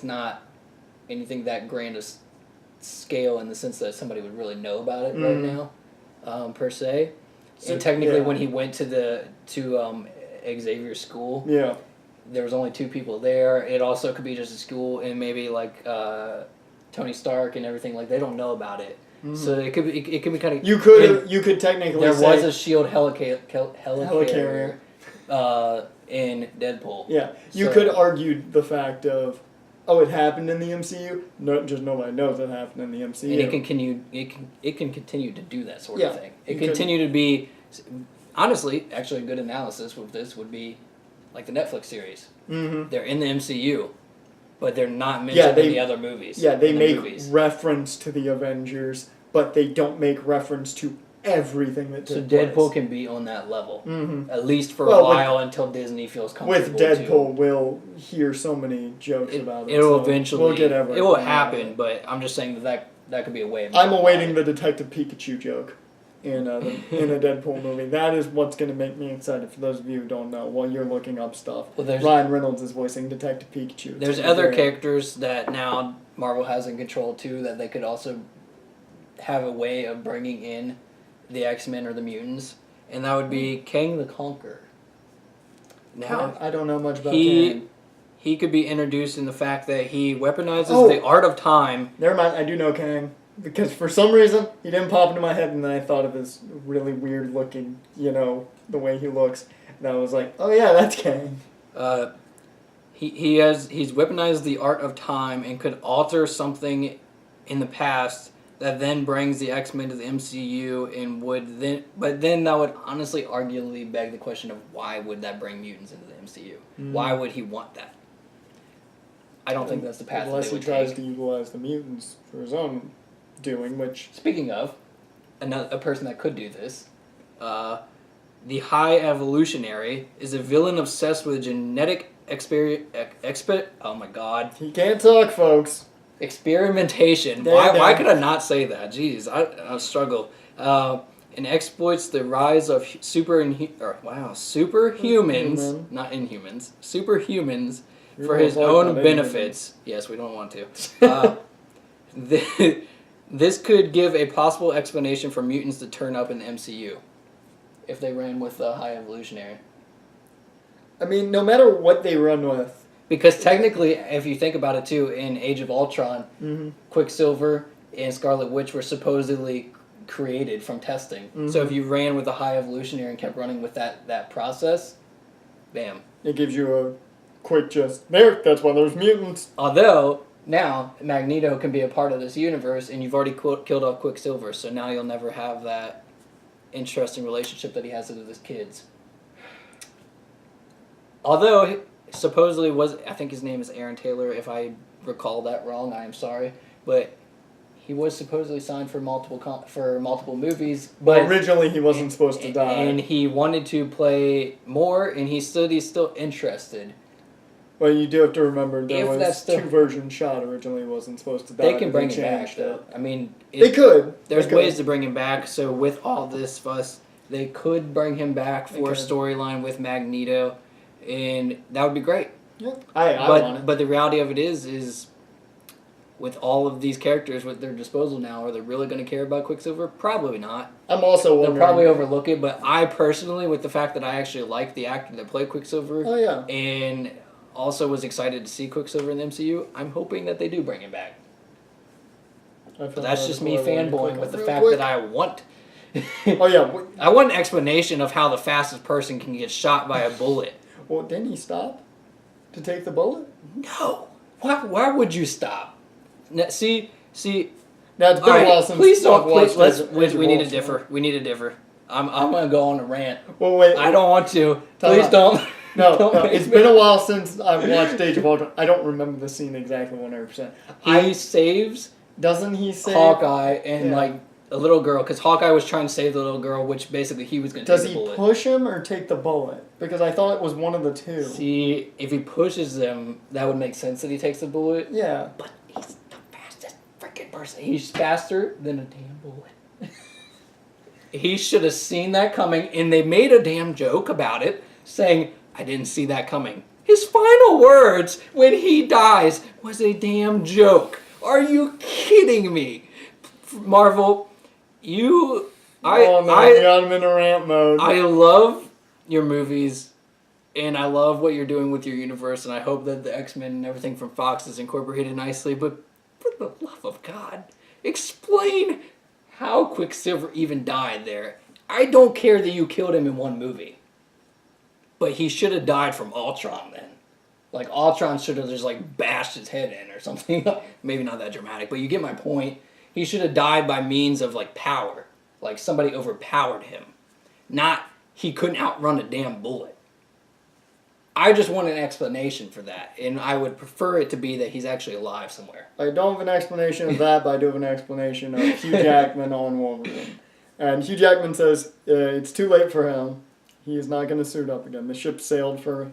not anything that grand of scale in the sense that somebody would really know about it right now, per se. And technically, when he went to Xavier's school, there was only 2 people there. It also could be just a school, and maybe like Tony Stark and everything. Like they don't know about it, so it could be kind of. You could technically there say was a shield helicarrier in Deadpool. Yeah, you could argue the fact of, it happened in the MCU. No, just nobody knows it happened in the MCU. And it can continue to do that sort of thing. It continue to be, honestly, actually a good analysis with this would be like the Netflix series. Mm-hmm. They're in the MCU, but they're not mentioned in the other movies. Yeah, they make reference to the Avengers, but they don't make reference to everything that took place. So Deadpool can be on that level, at least for a while until Disney feels comfortable. With Deadpool, we'll hear so many jokes about it. It'll eventually. We'll get everything. It will happen, but I'm just saying that could be a way. I'm awaiting the Detective Pikachu joke in a Deadpool movie. That is what's going to make me excited. For those of you who don't know, while you're looking up stuff, Ryan Reynolds is voicing Detective Pikachu. There's other characters that now Marvel has in control too that they could also have a way of bringing in the X-Men or the mutants, and that would be Kang the Conqueror. Now, I don't know much about Kang. He could be introduced in the fact that he weaponizes the art of time. Never mind, I do know Kang. Because for some reason, he didn't pop into my head, and then I thought of his really weird looking, the way he looks. And I was like, oh yeah, that's Kang. He's weaponized the art of time and could alter something in the past that then brings the X-Men to the MCU and but then that would honestly arguably beg the question of why would that bring mutants into the MCU? Why would he want that? I don't think that's the path unless that they would he tries take. to utilize the mutants for his own doing, which... Speaking of, a person that could do this, the High Evolutionary is a villain obsessed with genetic oh my god. He can't talk, folks. Experimentation. Why could I not say that? Jeez, I struggle. And exploits the rise of superhumans, not inhumans, superhumans for his own benefits. Yes, we don't want to. This could give a possible explanation for mutants to turn up in the MCU if they ran with the High Evolutionary. I mean, no matter what they run with. Because technically, if you think about it too, in Age of Ultron, Quicksilver and Scarlet Witch were supposedly created from testing. So if you ran with the High Evolutionary and kept running with that process, bam. It gives you a quick that's why there's mutants. Although, now, Magneto can be a part of this universe, and you've already killed off Quicksilver, so now you'll never have that interesting relationship that he has with his kids. Although... supposedly I think his name is Aaron Taylor, if I recall that wrong, I am sorry, but he was supposedly signed for multiple movies. But originally he wasn't supposed to die, and he wanted to play more, and he's still interested. Well, you do have to remember there was 2-version shot originally. He wasn't supposed to die. They can bring him back, though. I mean, they could. There's ways to bring him back. So with all this fuss, they could bring him back for a storyline with Magneto. And that would be great. Yeah, I want it. But the reality of it is, with all of these characters at their disposal now, are they really going to care about Quicksilver? Probably not. I'm also wondering. They'll probably overlook it, but I personally, with the fact that I actually like the actor that played Quicksilver, and also was excited to see Quicksilver in the MCU, I'm hoping that they do bring him back. But that's just me fanboying with the fact that I want... I want an explanation of how the fastest person can get shot by a bullet. Well, didn't he stop to take the bullet? No. Why would you stop? Now, see. Now it's been a while since. Please don't. We need to differ. We need to differ. I'm gonna go on a rant. Well, wait. I don't want to. Please don't. No, it's been a while since I've watched Age of Ultron. I don't remember the scene exactly 100%. He saves. Doesn't he save Hawkeye and a little girl, because Hawkeye was trying to save the little girl, which basically he was going to take the bullet. Does he push him or take the bullet? Because I thought it was one of the two. See, if he pushes them, that would make sense that he takes the bullet. Yeah. But he's the fastest freaking person. He's faster than a damn bullet. He should have seen that coming, and they made a damn joke about it, saying, I didn't see that coming. His final words when he dies was a damn joke. Are you kidding me? Marvel, you... You got him in a rant mode. I love your movies, and I love what you're doing with your universe, and I hope that the X-Men and everything from Fox is incorporated nicely, but for the love of God, explain how Quicksilver even died there. I don't care that you killed him in one movie, but he should have died from Ultron then. Like, Ultron should have just, like, bashed his head in or something. Maybe not that dramatic, but you get my point. He should have died by means of, like, power. Like, somebody overpowered him. Not, he couldn't outrun a damn bullet. I just want an explanation for that, and I would prefer it to be that he's actually alive somewhere. I don't have an explanation of that, but I do have an explanation of Hugh Jackman on Wolverine. And Hugh Jackman says it's too late for him. He is not going to suit up again. The ship sailed for...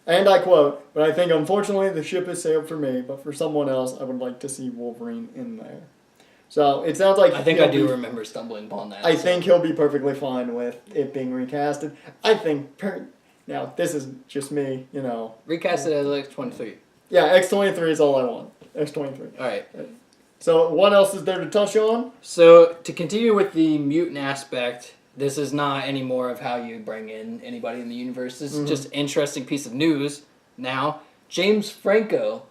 And I quote, but I think unfortunately the ship has sailed for me, but for someone else I would like to see Wolverine in there. So it sounds like... I think I do remember stumbling upon that. I think he'll be perfectly fine with it being recasted. I think... Now, this is just me, you know... Recast it as X-23. Yeah, X-23 is all I want. X-23. Alright. So what else is there to touch on? So, to continue with the mutant aspect... This is not any more of how you bring in anybody in the universe. This is just an interesting piece of news. Now, James Franco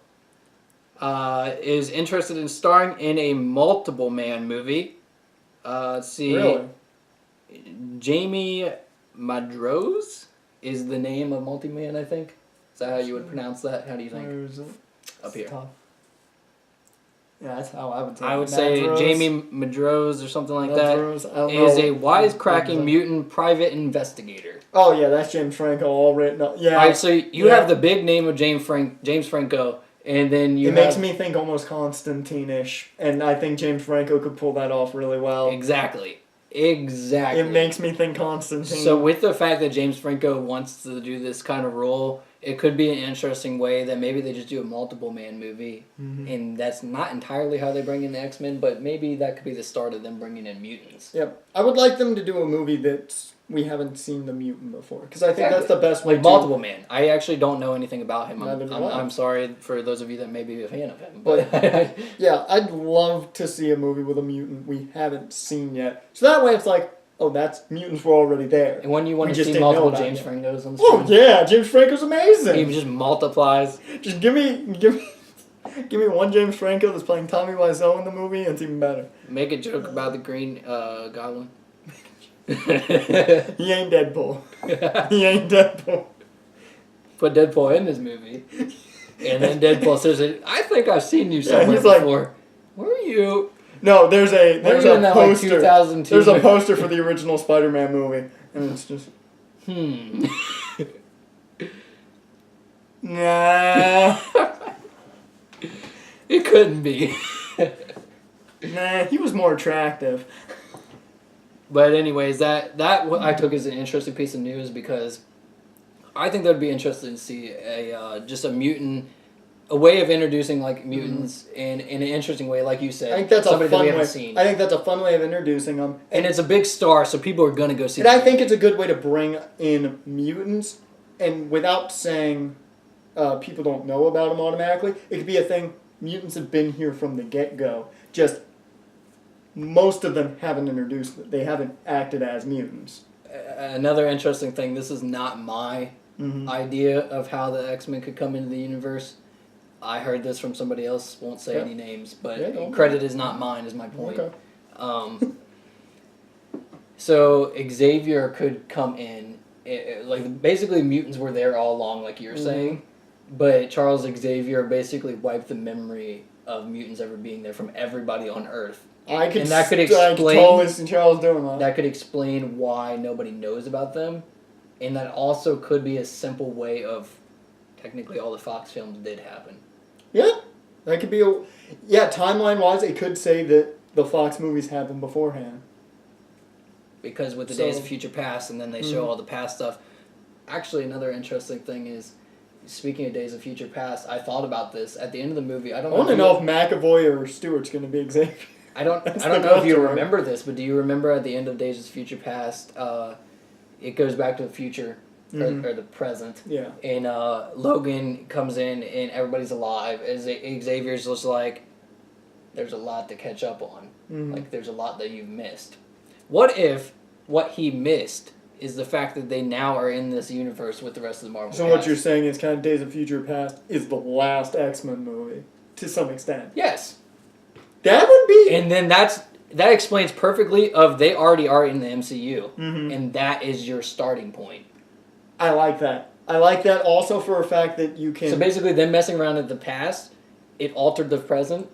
is interested in starring in a multiple man movie. Let's see. Really? Jamie Madrose is the name of multi-man, I think. Is that how you would pronounce that? How do you think? Up here. Tough. Yeah, that's how I would say it. I would say Jamie Madrose or something like that is a wisecracking mutant private investigator. Oh yeah, that's James Franco all written up. Yeah. Alright, so you have the big name of James Franco, and then you makes me think almost Constantine-ish, and I think James Franco could pull that off really well. Exactly. It makes me think Constantine. So with the fact that James Franco wants to do this kind of role, it could be an interesting way that maybe they just do a multiple man movie, and that's not entirely how they bring in the X-Men, but maybe that could be the start of them bringing in mutants. Yep. I would like them to do a movie that we haven't seen the mutant before, because I think that's the best way. Like multiple man. I actually don't know anything about him. I'm sorry for those of you that may be a fan of him, but yeah, I'd love to see a movie with a mutant we haven't seen yet. So that way, it's like, oh, that's mutants were already there. And when you want to see multiple James Francos on the screen. Oh yeah, James Franco's amazing. He just multiplies. Just give me one James Franco that's playing Tommy Wiseau in the movie, and it's even better. Make a joke about the Green Goblin. He ain't Deadpool. He ain't Deadpool. Put Deadpool in this movie, and then Deadpool says, "I think I've seen you somewhere before." Where are you? No, there's a poster. Like there's a poster for the original Spider-Man movie, and it's just Nah. It couldn't be. Nah, he was more attractive. But anyways, that what I took as an interesting piece of news, because I think that would be interesting to see just a mutant, a way of introducing like mutants in an interesting way, like you said. I think that's somebody a fun that we way. haven't seen. I think that's a fun way of introducing them, and it's a big star, so people are gonna go see. And I think it's a good way to bring in mutants, and without saying people don't know about them automatically. It could be a thing. Mutants have been here from the get-go. Just most of them haven't introduced. They haven't acted as mutants. Another interesting thing. This is not my idea of how the X-Men could come into the universe. I heard this from somebody else. Won't say any names, but credit is not mine. Is my point. Okay. So Xavier could come in. Like basically, mutants were there all along, like you were saying. But Charles Xavier basically wiped the memory of mutants ever being there from everybody on Earth. I could explain see Charles doing that. That could explain why nobody knows about them, and that also could be a simple way of technically all the Fox films did happen. Yeah, that could be timeline-wise, it could say that the Fox movies happened beforehand. Because with the Days of Future Past, and then they show all the past stuff. Actually, another interesting thing is, speaking of Days of Future Past, I thought about this at the end of the movie. I want to know if McAvoy or Stewart's going to be Xavier. I don't know if you remember this, but do you remember at the end of Days of Future Past, it goes back to the future, or the present. Yeah. And Logan comes in and everybody's alive. As Xavier's just like, there's a lot to catch up on. Like, there's a lot that you've missed. What if what he missed is the fact that they now are in this universe with the rest of the Marvel So cast? what you're saying is kind of Days of Future Past is the last X-Men movie, to some extent. Yes. That would be... And then that explains perfectly of they already are in the MCU. And that is your starting point. I like that. I like that also for a fact that you can... So basically them messing around in the past, it altered the present,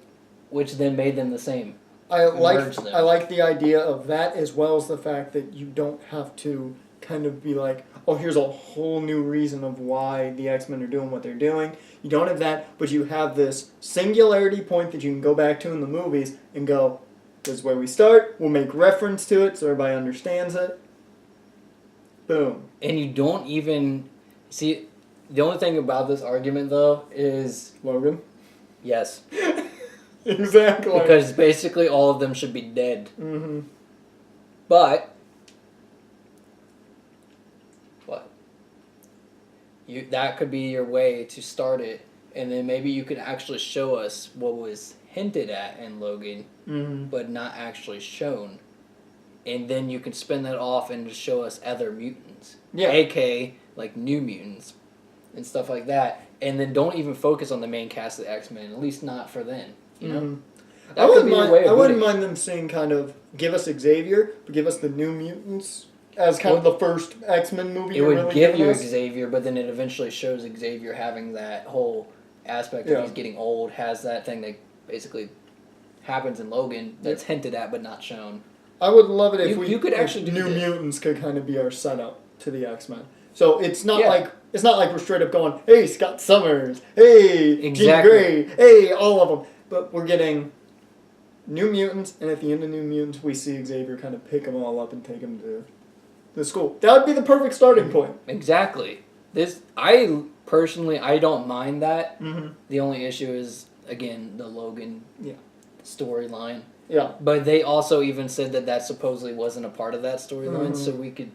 which then made them the same. I like the idea of that, as well as the fact that you don't have to kind of be like, oh, here's a whole new reason of why the X-Men are doing what they're doing. You don't have that, but you have this singularity point that you can go back to in the movies and go, this is where we start, we'll make reference to it so everybody understands it. Boom. And you don't even... See, the only thing about this argument, though, is... Logan? Yes. Exactly. Because basically all of them should be dead. But... What? That could be your way to start it, and then maybe you could actually show us what was hinted at in Logan, but not actually shown. And then you can spin that off and just show us other mutants. Yeah. A.K.A. like New Mutants and stuff like that. And then don't even focus on the main cast of the X-Men, at least not for then. You know? I wouldn't mind them saying kind of, give us Xavier, but give us the New Mutants as kind of the first X-Men movie. It would really give you us. Xavier, but then it eventually shows Xavier having that whole aspect that he's getting old, has that thing that basically happens in Logan that's hinted at but not shown. I would love it if you could actually do New Mutants could kind of be our setup to the X-Men. So it's not like we're straight up going, hey, Scott Summers, hey, Jean Grey, hey, all of them. But we're getting New Mutants, and at the end of New Mutants, we see Xavier kind of pick them all up and take them to the school. That would be the perfect starting point. Exactly. I don't mind that. The only issue is, again, the Logan storyline. Yeah. But they also even said that supposedly wasn't a part of that storyline, so we could...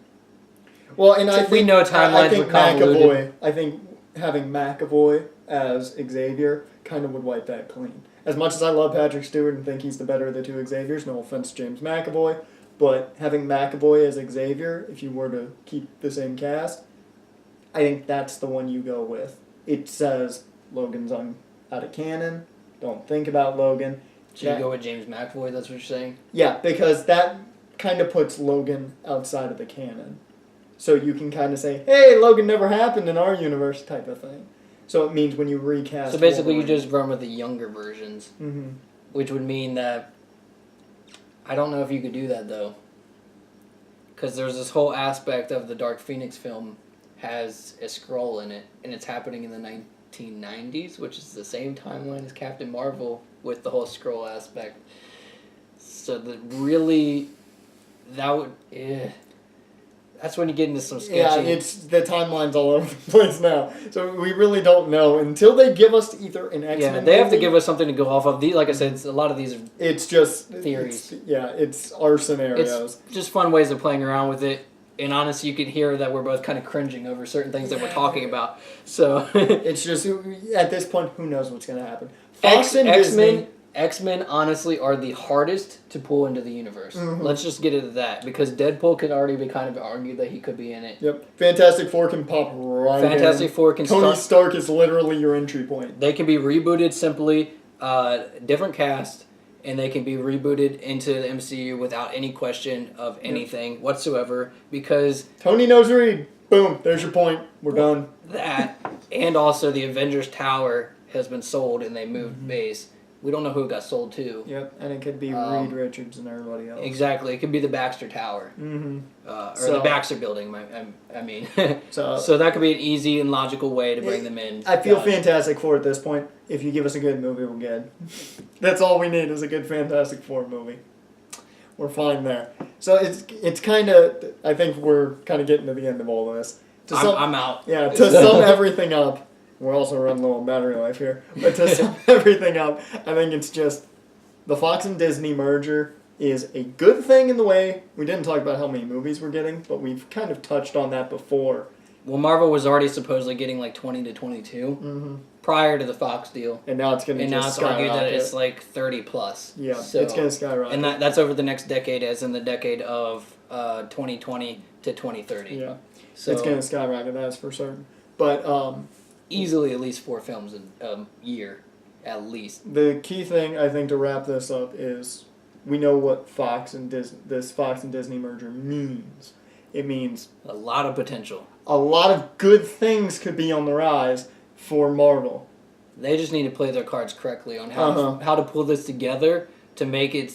Well, and I think we know timelines were convoluted. I think having McAvoy as Xavier kind of would wipe that clean. As much as I love Patrick Stewart and think he's the better of the two Xaviers, no offense to James McAvoy, but having McAvoy as Xavier, if you were to keep the same cast, I think that's the one you go with. It says Logan's out of canon, don't think about Logan. So you go with James McAvoy, that's what you're saying? Yeah, because that kind of puts Logan outside of the canon. So you can kind of say, hey, Logan never happened in our universe type of thing. So it means when you recast... So basically you just run with the younger versions. Mm-hmm. Which would mean that... I don't know if you could do that, though. Because there's this whole aspect of the Dark Phoenix film has a Skrull in it. And it's happening in the 1990s, which is the same timeline as Captain Marvel with the whole Skrull aspect. So that really... That would... That's when you get into some sketchy... Yeah, the timeline's all over the place now. So we really don't know. Until they give us either an X-Men movie, have to give us something to go off of. Like I said, a lot of these are it's just theories. It's our scenarios. It's just fun ways of playing around with it. And honestly, you can hear that we're both kind of cringing over certain things that we're talking about. So it's just, at this point, who knows what's going to happen. Fox and Disney... X-Men, honestly, are the hardest to pull into the universe. Let's just get into that, because Deadpool could already be kind of argued that he could be in it. Yep. Fantastic Four can pop right in. Fantastic Four can Tony Stark is literally your entry point. They can be rebooted simply, different cast, and they can be rebooted into the MCU without any question of anything whatsoever, because... Tony knows Reed. Boom. There's your point. We're done. That, and also the Avengers Tower has been sold, and they moved base. We don't know who it got sold to. Yep, and it could be Reed Richards and everybody else. Exactly, it could be the Baxter Tower. Or the Baxter Building, I mean. So that could be an easy and logical way to bring them in. I feel Fantastic Four at this point. If you give us a good movie, we're good. That's all we need is a good Fantastic Four movie. We're fine there. So it's kind of, I think we're kind of getting to the end of all of this. I'm out. Yeah, to sum everything up. We're also running low on battery life here. But to sum everything up, I think it's just the Fox and Disney merger is a good thing in the way. We didn't talk about how many movies we're getting, but we've kind of touched on that before. Well, Marvel was already supposedly getting like 20 to 22 prior to the Fox deal. And now it's going to just skyrocket. And now it's argued that it's like 30 plus. Yeah, so, it's going to skyrocket. And that's over the next decade, as in the decade of 2020 to 2030. Yeah, so it's going to skyrocket, that's for certain. But easily at least 4 films a year, at least. The key thing, I think, to wrap this up is we know what this Fox and Disney merger means. It means a lot of potential. A lot of good things could be on the rise for Marvel. They just need to play their cards correctly on how to pull this together to make it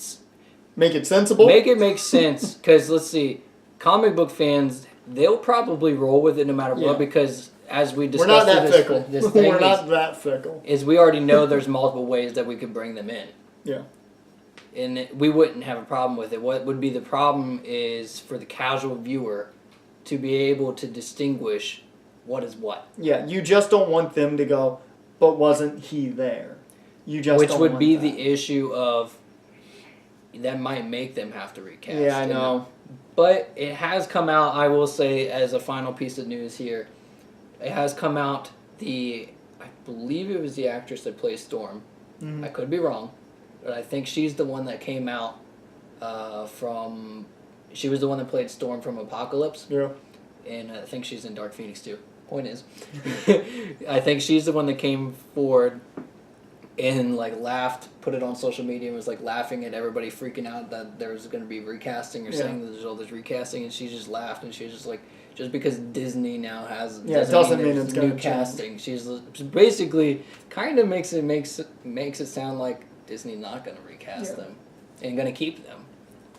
sensible. Make it make sense. Because let's see, comic book fans, they'll probably roll with it no matter what. Because as we discussed, we're not that fickle. We're not that fickle. Is we already know there's multiple ways that we could bring them in. Yeah. And we wouldn't have a problem with it. What would be the problem is for the casual viewer to be able to distinguish what is what. Yeah, you just don't want them to go, but wasn't he there? You just Which don't would want be that. the issue of that might make them have to recast. Yeah, I know. But it has come out, I will say, as a final piece of news here, it has come out I believe it was the actress that plays Storm. I could be wrong, but I think she's the one that came out she was the one that played Storm from Apocalypse. Yeah. And I think she's in Dark Phoenix too. Point is, I think she's the one that came forward and laughed, put it on social media, and was laughing at everybody freaking out that there was going to be recasting or saying that there's all this recasting, and she just laughed and she was just just because Disney now has doesn't mean it's going to casting. She's basically kind of makes it sound like Disney's not going to recast them and going to keep them.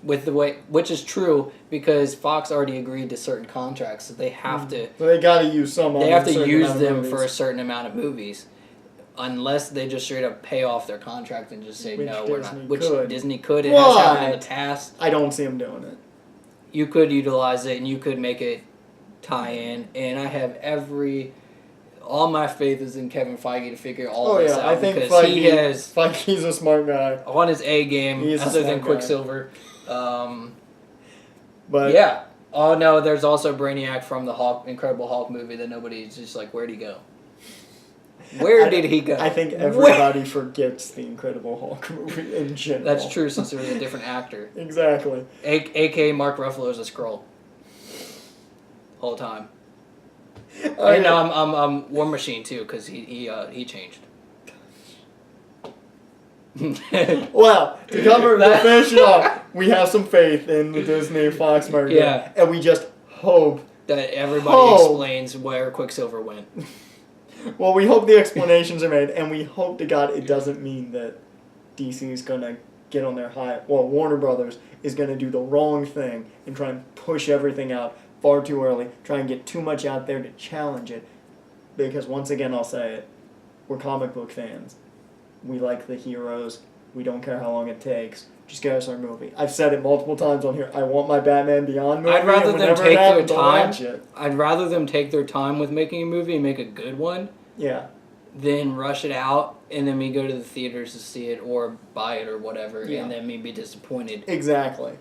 With the way, which is true because Fox already agreed to certain contracts, so they have to. So they got to use some. They have to use them for a certain amount of movies, unless they just straight up pay off their contract and just say no, we're not. Which Disney could. It has happened in the past. I don't see them doing it. You could utilize it and you could make it tie in, and I have all my faith is in Kevin Feige to figure all this out. I think Feige's a smart guy on his A game, other than Quicksilver. But yeah. Oh no, there's also Brainiac from the Incredible Hulk movie that nobody's just where'd he go? Where did he go? I think everybody forgets the Incredible Hulk movie in general. That's true since there was a different actor. Exactly. AKA Mark Ruffalo is a Skrull. Whole time. And I'm War Machine too because he changed. Well, to cover the finish it off, we have some faith in the Disney Fox merger, and we just hope that everybody explains where Quicksilver went. Well, we hope the explanations are made, and we hope to God it doesn't mean that DC is going to get on their high. Well, Warner Brothers is going to do the wrong thing and try and push everything out far too early, try and get too much out there to challenge it. Because once again, I'll say it, we're comic book fans. We like the heroes. We don't care how long it takes. Just get us our movie. I've said it multiple times on here. I want my Batman Beyond movie. I'd rather them take their time. I'd rather them take their time with making a movie and make a good one. Yeah. Than rush it out and then me go to the theaters to see it or buy it or whatever and then me be disappointed. Exactly.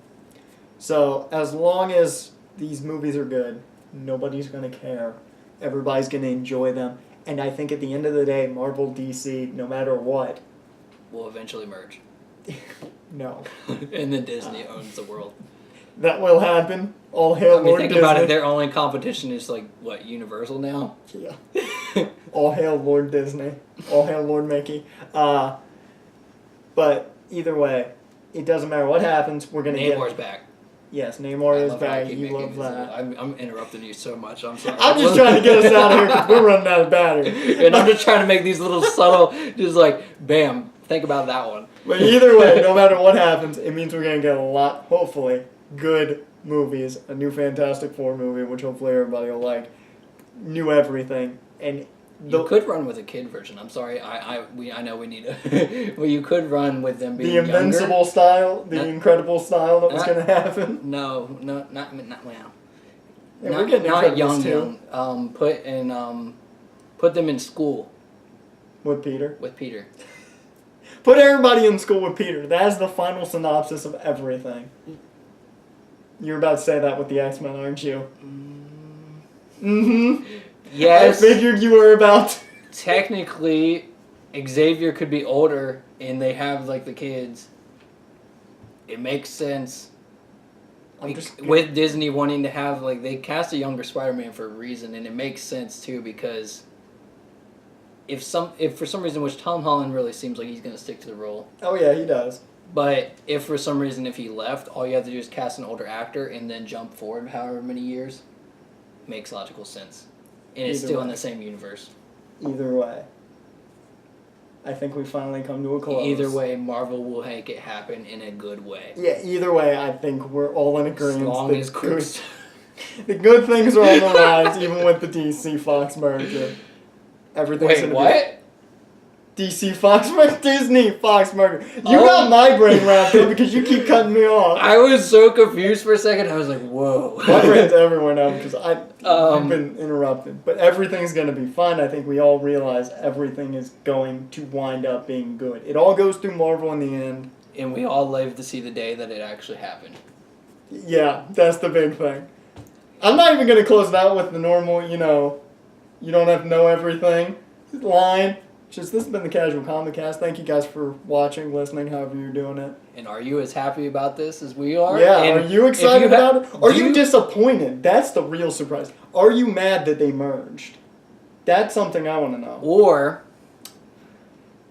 So as long as these movies are good, nobody's going to care. Everybody's going to enjoy them. And I think at the end of the day, Marvel, DC, no matter what, will eventually merge. No. And then Disney owns the world. That will happen. All hail Lord think Disney. About it, their only competition is Universal now? Yeah. All hail Lord Disney. All hail Lord Mickey. But either way, it doesn't matter what happens, we're going to get... Namor's back. Yes, Namor is back. You love that. I'm interrupting you so much. I'm sorry. I'm just trying to get us out of here because we're running out of battery. And I'm just trying to make these little subtle, just bam, think about that one. But either way, no matter what happens, it means we're going to get a lot, hopefully, good movies. A new Fantastic Four movie, which hopefully everybody will like. New everything. And you could run with a kid version. I'm sorry. I know we need a... well, you could run with them being the Invincible younger. Style, the Incredible style that was going to happen. No, not wow. Yeah, we're getting not young. Too. Put them in school. With Peter? With Peter. Put everybody in school with Peter. That is the final synopsis of everything. You're about to say that with the X-Men, aren't you? Mm-hmm. Yes. I figured you were about. Technically, Xavier could be older, and they have like the kids. It makes sense. With Disney wanting to have like they cast a younger Spider-Man for a reason, and it makes sense too because if for some reason, which Tom Holland really seems like he's going to stick to the role. Oh yeah, he does. But if for some reason if he left, all you have to do is cast an older actor and then jump forward however many years. Makes logical sense, and it's still in the same universe. Either way. I think we finally come to a close. Either way, Marvel will make it happen in a good way. Yeah, either way, I think we're all in agreement. As long as Chris... The good things are on the rise, even with the DC Fox merger. Everything's Wait, what? DC Fox merger? Disney Fox merger. You got my brain wrapped up because you keep cutting me off. I was so confused for a second. I was like, whoa. My brain's everywhere now because I've been interrupted. But everything's going to be fine. I think we all realize everything is going to wind up being good. It all goes through Marvel in the end. And we all live to see the day that it actually happened. Yeah, that's the big thing. I'm not even going to close it out with the normal, you don't have to know everything line. This has been the Casual Comic Cast. Thank you guys for watching, listening, however you're doing it. And are you as happy about this as we are? Yeah, and are you excited about it? Are you disappointed? That's the real surprise. Are you mad that they merged? That's something I want to know. Or,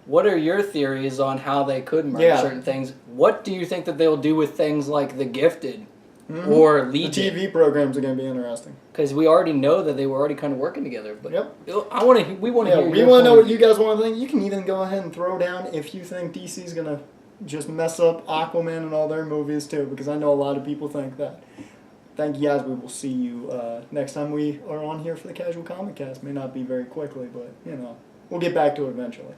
what are your theories on how they could merge certain things? What do you think that they'll do with things like The Gifted? Mm-hmm. Or Legion. The TV programs are going to be interesting. Because we already know that they were already kind of working together. But we want to hear. We want to know what you guys want to think. You can even go ahead and throw down if you think DC's going to just mess up Aquaman and all their movies too. Because I know a lot of people think that. Thank you guys. We will see you next time we are on here for the Casual Comic Cast. May not be very quickly, but we'll get back to it eventually.